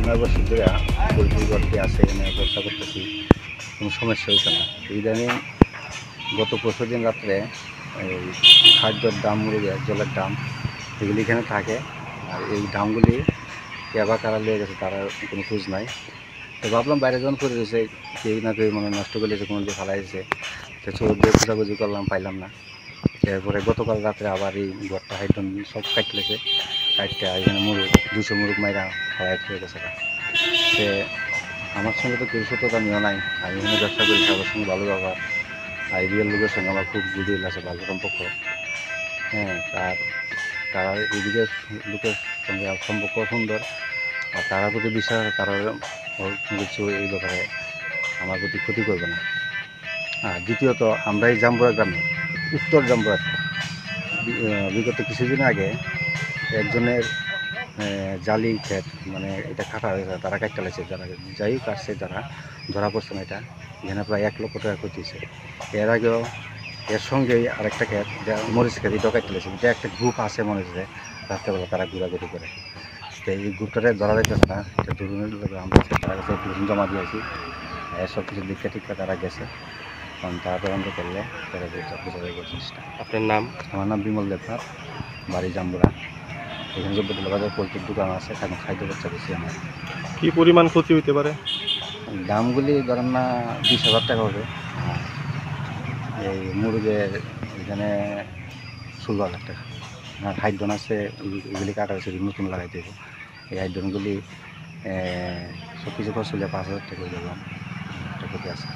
9 বছর ধরে পোলট্রি ঘরটি আছে, এখানে ব্যবসা করতেছি, কোনো সমস্যা হয়েছে না। ইদানিং গত পরশু দিন রাত্রে এই খাদ্যের দাম, মুরগের জলের দাম এগুলি এখানে থাকে। আর এই দামগুলি এবার কারা লেগে গেছে তারা কোনো খোঁজ নাই। তো ভাবলাম বাইরে যখন করে দিয়েছে কেউ না কেউ মানে নষ্ট করে দিয়েছে, কোনো দিয়ে ফেলাইছে। তো চোর দিয়ে খোঁজাখুঁজি করলাম, পাইলাম না। এরপরে গতকাল রাত্রে আবার এই ঘরটা হাইড্রন সব কাটলেছে, কাটতে এখানে মুরগ 200 মুরগ মাইরা খাওয়াই হয়ে গেছে। সে আমার সঙ্গে তো কেউ সত্যতা আমিও নাই, আমি এখানে ব্যবসা করি, সবার সঙ্গে ভালো ব্যবহার। আর রিয়েল লোকের সঙ্গে আমার খুব গুডউইল আছে, ভালো সম্পর্ক। হ্যাঁ, আর তারা এদিকের লোকের সঙ্গে সম্পর্ক সুন্দর, আর তারা প্রতি বিশ্বাস আছে, তারা কিছু এই ব্যাপারে আমার প্রতি ক্ষতি করবে না। আর দ্বিতীয়ত আমরা এই জাম্বুরা গ্রামে, উত্তর জাম্বুরা, বিগত কিছুদিন আগে একজনের জালি ক্ষেত, মানে এটা কাটা হয়েছে, তারা কাটতে লাগছে, যারা যাই কাটছে যারা ধরা পড়ছে না। এটা এখানে প্রায় 1 লক্ষ টাকা ক্ষতি হয়েছে। এর আগেও এর সঙ্গেই আরেকটা ক্ষেত, মরিচ ক্ষেত, এটাও কাটতে লাগছে। এটা একটা গ্রুপ আছে মনে হচ্ছে, রাত্রেবেলা তারা ঘোরাঘুরি করে। তো এই গ্রুপটাতে ধরা যাইতেছে না, এটা ধরুন আমরা তারা কাছে ধরুন জমা দিয়েছি, সব কিছু দিকটা ঠিকঠাক তারা গেছে। কারণ তারা তদন্ত করলে তারা বোঝা যাবে জিনিসটা। আপনার নাম? আমার নাম বিমল দেবনাথ, বাড়ি জাম্বুরা। এখানে জব্বরদুল্লা বাজার পোলট্রির দোকান আছে, এখন খাদ্য বাচ্চা বেশি আমার। কি পরিমাণ ক্ষতি হইতে পারে? দামগুলি ধরেন না 20,000 টাকা হবে। আর এই মুরগের এখানে 16,000 টাকা। আর হাইড্রন আছে, এগুলি কাটা হয়েছে, নতুন লাগাই দেবো। এই হাইড্রনগুলি সব কিছু খরচ হলে 5,000 টাকা হয়ে গেলাম, একটা ক্ষতি আছে।